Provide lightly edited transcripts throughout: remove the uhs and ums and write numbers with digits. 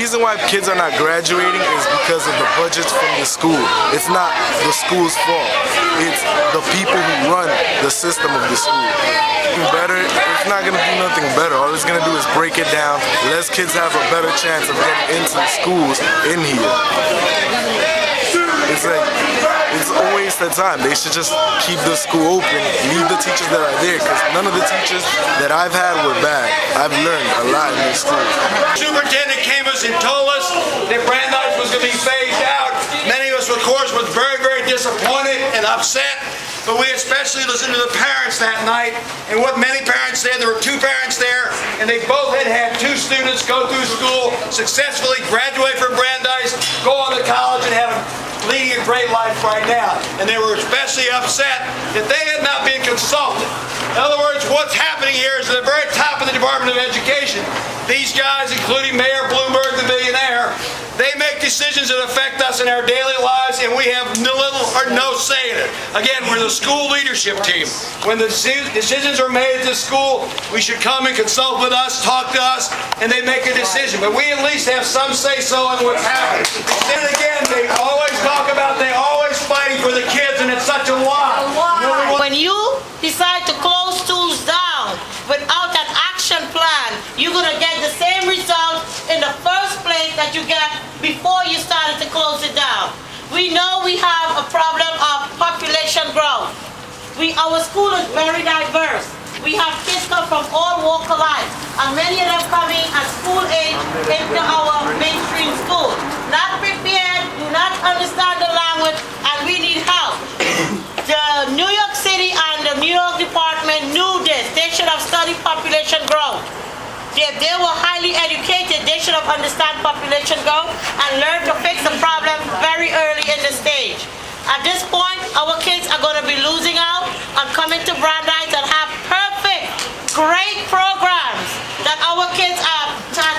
reason why kids are not graduating is because of the budgets from the school. It's not the school's fault. It's the people who run the system of the school. Better, it's not going to do nothing better. All it's going to do is break it down. Less kids have a better chance of getting into the schools in here. It's like, it's a waste of time. They should just keep the school open, leave the teachers that are there, because none of the teachers that I've had were bad. I've learned a lot in this school. Superintendent came to us and told us that Brandeis was going to be phased out. Many of us, of course, were very, very disappointed and upset. But we especially listened to the parents that night, and what many parents said, there were 2 parents there, and they both had 2 students go through school, successfully graduate from Brandeis, go on to college, and have leading a great life right now. And they were especially upset that they had not been consulted. In other words, what's happening here is at the very top of the Department of Education, these guys, including Mayor Bloomberg, the millionaire, they make decisions that affect us in our daily lives, and we have little or no say in it. Again, we're the school leadership team. When the decisions are made at the school, we should come and consult with us, talk to us, and they make a decision. But we at least have some say-so on what's happening. And again, they always talk about, they're always fighting for the kids, and it's such a lie. When you decide to close schools down without an action plan, you're going to get the same result in the first place that you get before you started to close it down. We know we have a problem of population growth. Our school is very diverse. We have kids come from all walks of life, and many of them coming at school age into our mainstream school. Not prepared, do not understand the language, and we need help. The New York City and the New York Department knew this. They should have studied population growth. If they were highly educated, they should have understood population growth and learned to fix the problem very early in the stage. At this point, our kids are going to be losing out on coming to Brandeis and have perfect, great programs that our kids are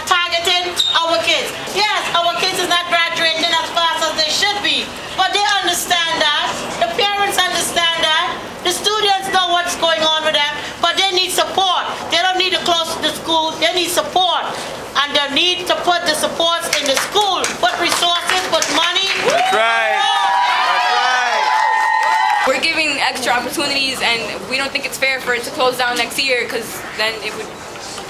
targeting our kids. Yes, our kids is not graduating as fast as they should be, but they understand that. The parents understand that. The students know what's going on with them, but they need support. They don't need to close the school. They need support. And they need to put the supports in the school. Put resources, put money. That's right. That's right. We're giving extra opportunities, and we don't think it's fair for it to close down next year, because then it would...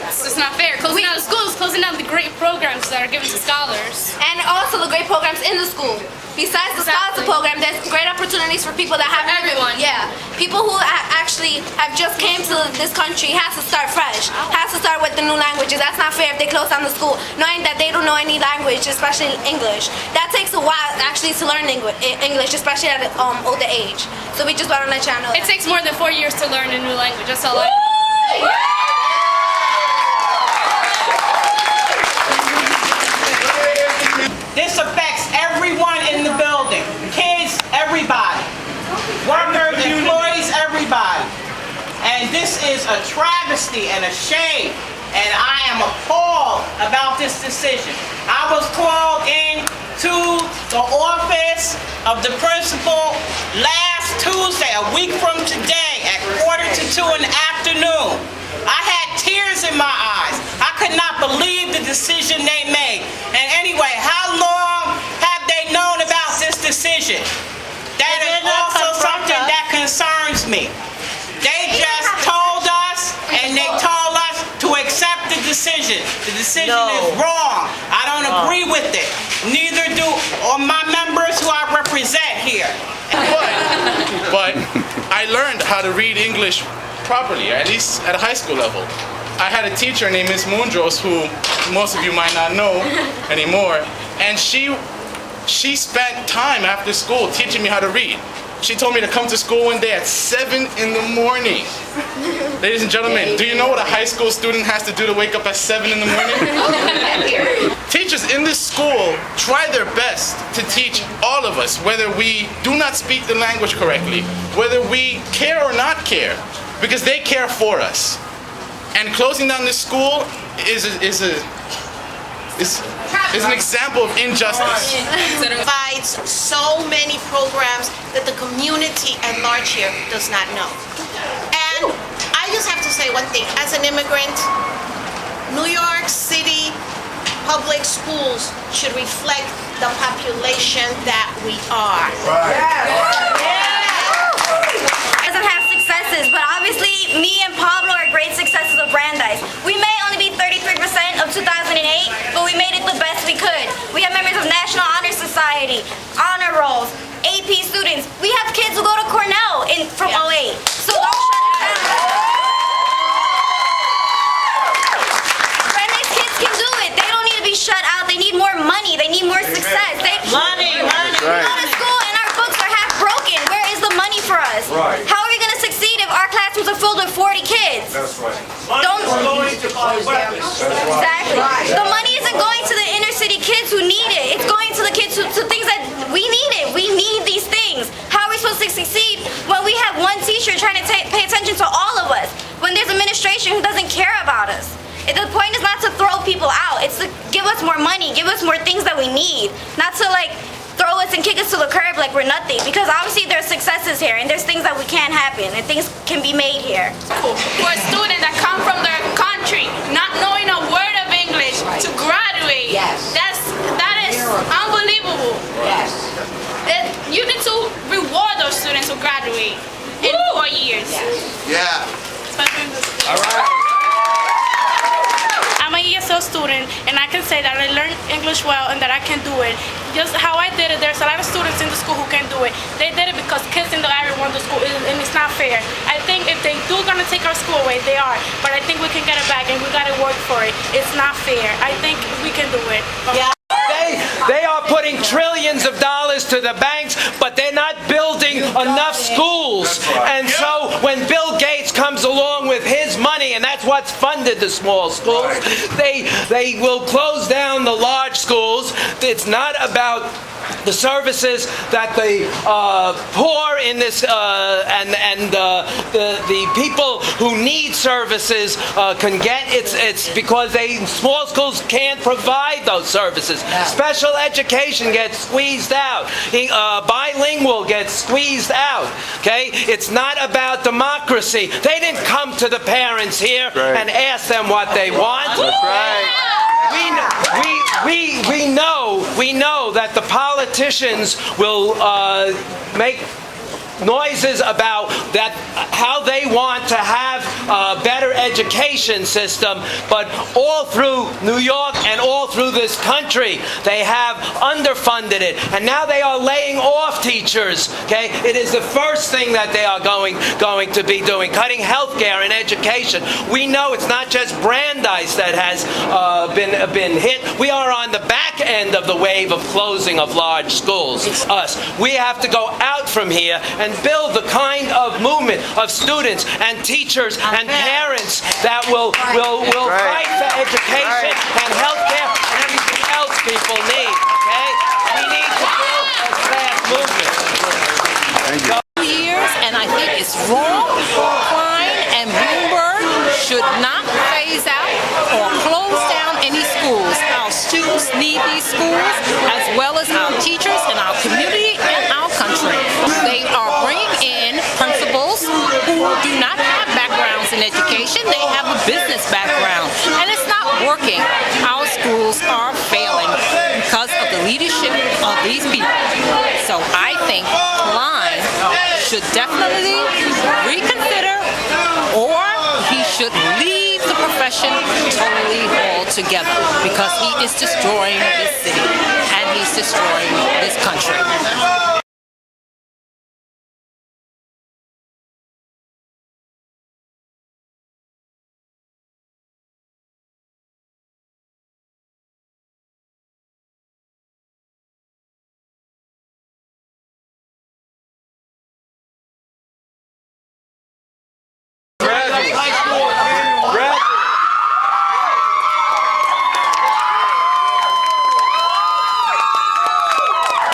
It's just not fair. Closing down the schools, closing down the great programs that are given to scholars. And also the great programs in the school. Besides the scholarship program, there's great opportunities for people that have everyone. Yeah, people who actually have just came to this country has to start fresh. Has to start with the new languages. That's not fair if they close down the school, knowing that they don't know any language, especially English. That takes a while actually to learn English, especially at an older age. So we just want to let y'all know. It takes more than 4 years to learn a new language. That's all I. This affects everyone in the building. Kids, everybody. Workers, employees, everybody. And this is a travesty and a shame. And I am appalled about this decision. I was called in to the office of the principal last Tuesday, a week from today, at 1:45 in the afternoon. I had tears in my eyes. I could not believe the decision they made. And anyway, how long have they known about this decision? That is also something that concerns me. They just told us, and they told us to accept the decision. The decision is wrong. I don't agree with it. Neither do my members who I represent here. But I learned how to read English properly, at least at a high school level. I had a teacher named Ms. Mundros, who most of you might not know anymore, and she spent time after school teaching me how to read. She told me to come to school one day at 7 in the morning. Ladies and gentlemen, do you know what a high school student has to do to wake up at 7 in the morning? Teachers in this school try their best to teach all of us, whether we do not speak the language correctly, whether we care or not care, because they care for us. And closing down this school is an example of injustice. It provides so many programs that the community at large here does not know. And I just have to say one thing. As an immigrant, New York City public schools should reflect the population that we are. Doesn't have successes, but obviously me and Pablo are great successes of Brandeis. We may only be 33% of 2008, but we made it the best we could. We have members of National Honor Society, honor rolls, AP students. We have kids who go to Cornell from 08. So don't shut it down. Brandeis kids can do it. They don't need to be shut out. They need more money. They need more success. Money. We go to school and our books are half broken. Where is the money for us? Right. How are we going to succeed if our classrooms are filled with 40 kids? That's right. Don't. Going to buy weapons. Exactly. The money isn't going to the inner city kids who need it. It's going to the kids to things that we need it. We need these things. How are we supposed to succeed when we have one teacher trying to pay attention to all of us? When there's administration who doesn't care about us? The point is not to throw people out. It's to give us more money, give us more things that we need. Not to throw us and kick us to the curb like we're nothing. Because obviously there's successes here and there's things that we can't happen and things can be made here. For a student that come from their country, not knowing a word of English, to graduate, that is unbelievable. Yes. You need to reward those students who graduate in 4 years. Yeah. All right. I'm a ESL student, and I can say that I learned English well and that I can do it. Just how I did it, there's a lot of students in the school who can do it. They did it because kids in the area want the school, and it's not fair. I think if they do gonna take our school away, they are. But I think we can get it back, and we gotta work for it. It's not fair. I think we can do it. Yeah. They are putting trillions of dollars to the banks, but they're not building enough schools. And so when Bill Gates comes along with his money, and that's what's funded the small schools, they will close down the large schools. It's not about the services that the poor in this and the people who need services can get. It's because small schools can't provide those services. Special education gets squeezed out. Bilingual gets squeezed out. Okay, it's not about democracy. They didn't come to the parents here and ask them what they want. That's right. We know that the politicians will make noises about how they want to have a better education system, but all through New York and all through this country, they have underfunded it, and now they are laying off teachers. Okay, it is the first thing that they are going to be doing, cutting health care and education. We know it's not just Brandeis that has been hit. We are on the back end of the wave of closing of large schools. We have to go out from here and build the kind of movement of students and teachers and parents that will fight for education and health care and everything else people need. Okay? We need to build a class movement. Thank you. Years, and I think it's wrong. Klein and Bloomberg should not phase out or close down any schools. Our students need these schools as well as our teachers and our community and our country. They are bringing in principals who do not have backgrounds in education. They have a business background, and it's not working. Our schools are failing because of the leadership of these people. So I think Klein should definitely reconsider, or he should leave the profession totally altogether, because he is destroying this city and he's destroying this country.